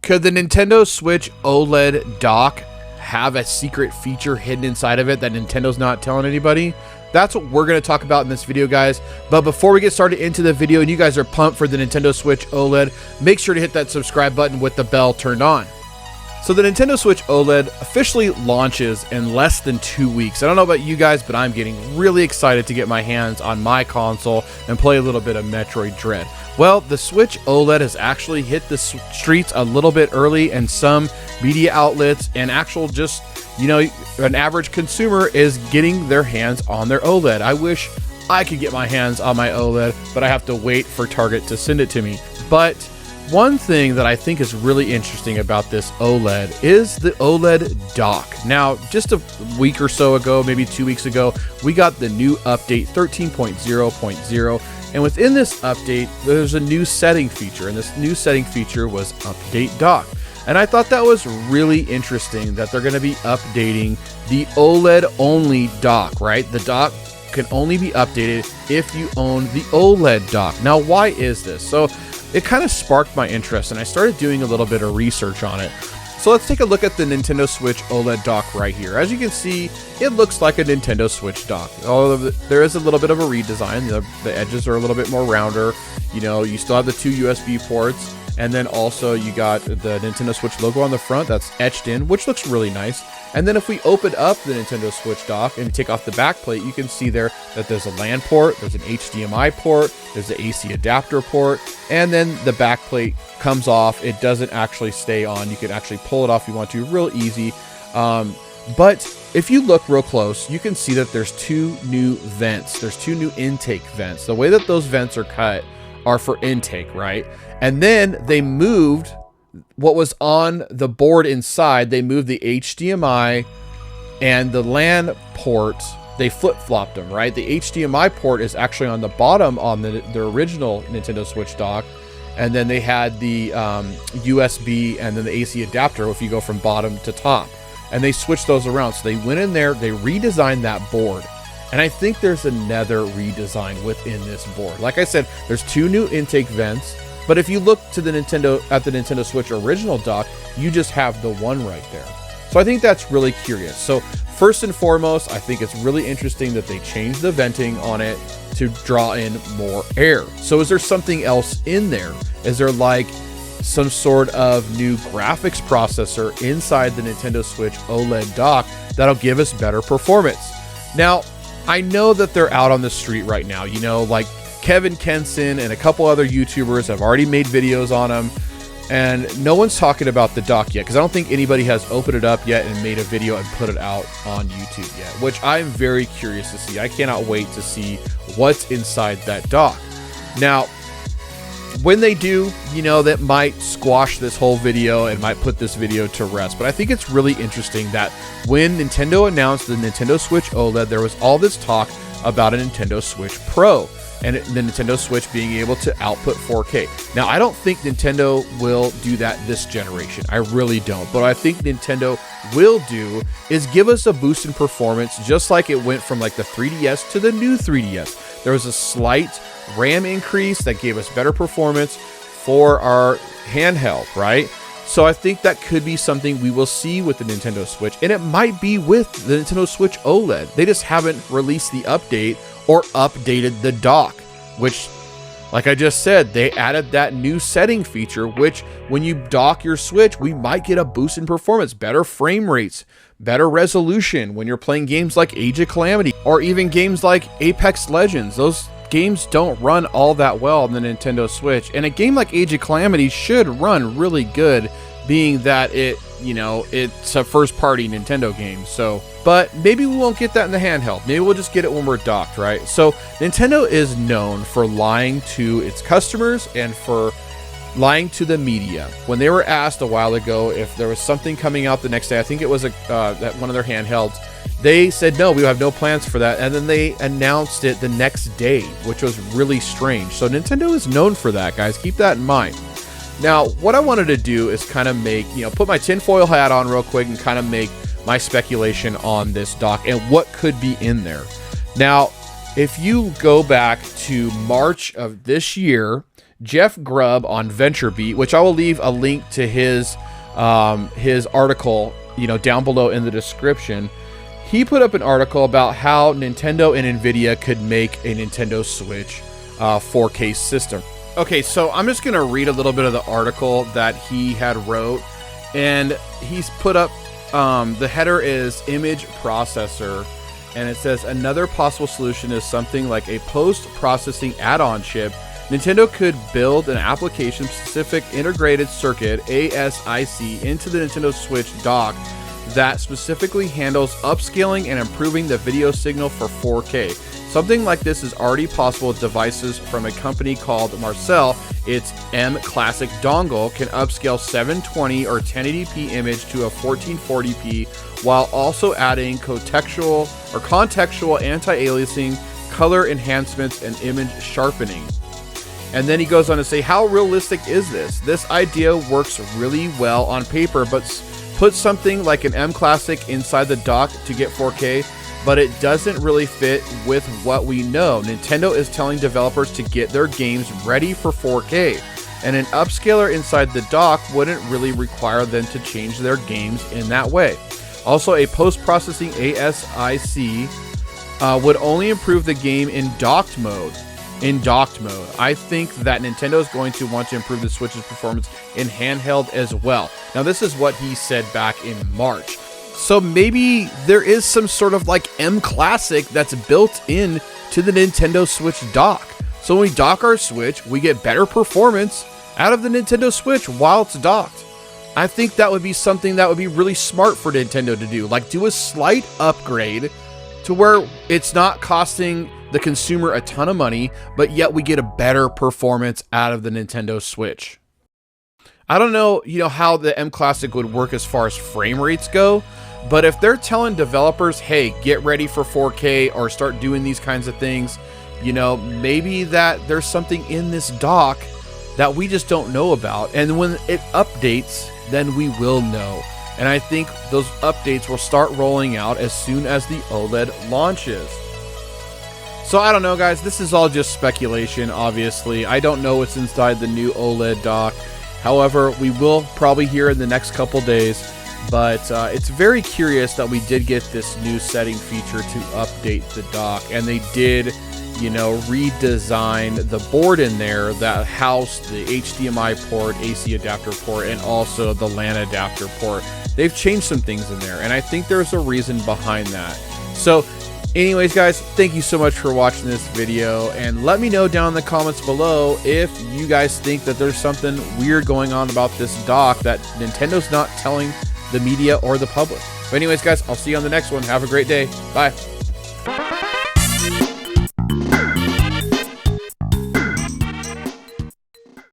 Could the Nintendo Switch OLED dock have a secret feature hidden inside of it that Nintendo's not telling anybody? That's what we're going to talk about in this video, guys. But before we get started into the video and you guys are pumped for the Nintendo Switch OLED, make sure to hit that subscribe button with the bell turned on. So the Nintendo Switch OLED officially launches in less than 2 weeks. I don't know about you guys, but I'm getting really excited to get my hands on my console and play a little bit of Metroid Dread. Well, the Switch OLED has actually hit the streets a little bit early, and some media outlets and actual just, an average consumer is getting their hands on their OLED. I wish I could get my hands on my OLED, but I have to wait for Target to send it to me. But one thing that I think is really interesting about this OLED is the OLED dock. Now, just a week or so ago, maybe 2 weeks ago, we got the new update 13.0.0. And within this update, there's a new setting feature, and this new setting feature was Update Dock. And I thought that was really interesting that they're going to be updating the OLED only dock, right? The dock can only be updated if you own the OLED dock. Now, why is this? So it kind of sparked my interest, and I started doing a little bit of research on it. So let's take a look at the Nintendo Switch OLED dock right here. As you can see, it looks like a Nintendo Switch dock. Although there is a little bit of a redesign. The edges are a little bit more rounder. You still have the two USB ports, and then also you got the Nintendo Switch logo on the front that's etched in, which looks really nice. And then if we open up the Nintendo Switch dock and take off the back plate, you can see there that there's a LAN port, there's an HDMI port, there's the AC adapter port, and then the back plate comes off. It doesn't actually stay on. You can actually pull it off if you want to, real easy. But if you look real close, you can see that there's two new vents. There's two new intake vents. The way that those vents are cut are for intake, right? And then they moved what was on the board inside. They moved the HDMI and the LAN port. They flip-flopped them, right? The HDMI port is actually on the bottom on the original Nintendo Switch dock. And then they had the USB and then the AC adapter if you go from bottom to top. And they switched those around. So they went in there, they redesigned that board. And I think there's another redesign within this board. Like I said, there's two new intake vents. But if you look to the Nintendo Switch original dock, you just have the one right there. So I think that's really curious. So first and foremost, I think it's really interesting that they changed the venting on it to draw in more air. So is there something else in there? Is there like some sort of new graphics processor inside the Nintendo Switch OLED dock that'll give us better performance? Now, I know that they're out on the street right now, like Kevin Kenson and a couple other YouTubers have already made videos on them, and no one's talking about the dock yet because I don't think anybody has opened it up yet and made a video and put it out on YouTube yet, which I'm very curious to see. I cannot wait to see what's inside that dock. Now, when they do, that might squash this whole video and might put this video to rest. But I think it's really interesting that when Nintendo announced the Nintendo Switch OLED, there was all this talk about a Nintendo Switch Pro and the Nintendo Switch being able to output 4K. Now, I don't think Nintendo will do that this generation. I really don't. But what I think Nintendo will do is give us a boost in performance, just like it went from like the 3DS to the new 3DS. There was a slight RAM increase that gave us better performance for our handheld, right? So I think that could be something we will see with the Nintendo Switch, and it might be with the Nintendo Switch OLED. They just haven't released the update or updated the dock, which, like I just said, they added that new setting feature, which when you dock your Switch, we might get a boost in performance, better frame rates, better resolution when you're playing games like Age of Calamity or even games like Apex Legends. Those games don't run all that well on the Nintendo Switch, and a game like Age of Calamity should run really good, being that it's a first-party Nintendo game. So, but maybe we won't get that in the handheld. Maybe we'll just get it when we're docked, right? So Nintendo is known for lying to its customers and for lying to the media. When they were asked a while ago if there was something coming out the next day, I think it was that one of their handhelds, they said, no, we have no plans for that. And then they announced it the next day, which was really strange. So Nintendo is known for that, guys. Keep that in mind. Now, what I wanted to do is kind of make, put my tinfoil hat on real quick and kind of make my speculation on this dock and what could be in there. Now, if you go back to March of this year, Jeff Grubb on VentureBeat, which I will leave a link to his article, down below in the description. He put up an article about how Nintendo and Nvidia could make a Nintendo Switch 4K system. Okay, so I'm just gonna read a little bit of the article that he had wrote, and he's put up, the header is image processor, and it says another possible solution is something like a post-processing add-on chip. Nintendo could build an application-specific integrated circuit, ASIC, into the Nintendo Switch dock that specifically handles upscaling and improving the video signal for 4K. Something like this is already possible with devices from a company called Marcel. Its M Classic dongle can upscale 720 or 1080p image to a 1440p while also adding contextual anti-aliasing, color enhancements, and image sharpening. And then he goes on to say, how realistic is this? This idea works really well on paper, but put something like an M Classic inside the dock to get 4K, but it doesn't really fit with what we know. Nintendo is telling developers to get their games ready for 4K, and an upscaler inside the dock wouldn't really require them to change their games in that way. Also, a post-processing ASIC would only improve the game in docked mode. I think that Nintendo is going to want to improve the Switch's performance in handheld as well. Now, this is what he said back in March. So maybe there is some sort of like M Classic that's built in to the Nintendo Switch dock. So when we dock our Switch, we get better performance out of the Nintendo Switch while it's docked. I think that would be something that would be really smart for Nintendo to do. Like, do a slight upgrade to where it's not costing the consumer a ton of money, but yet we get a better performance out of the Nintendo Switch. I don't know, how the M Classic would work as far as frame rates go, but if they're telling developers, hey, get ready for 4K or start doing these kinds of things, maybe that there's something in this dock that we just don't know about. And when it updates, then we will know. And I think those updates will start rolling out as soon as the OLED launches. So I don't know, guys. This is all just speculation, obviously. I don't know what's inside the new OLED dock. However, we will probably hear in the next couple days. But it's very curious that we did get this new setting feature to update the dock. And they did, redesign the board in there that housed the HDMI port, AC adapter port, and also the LAN adapter port. They've changed some things in there, and I think there's a reason behind that. So anyways, guys, thank you so much for watching this video, and let me know down in the comments below if you guys think that there's something weird going on about this dock that Nintendo's not telling the media or the public. But anyways, guys, I'll see you on the next one. Have a great day. Bye.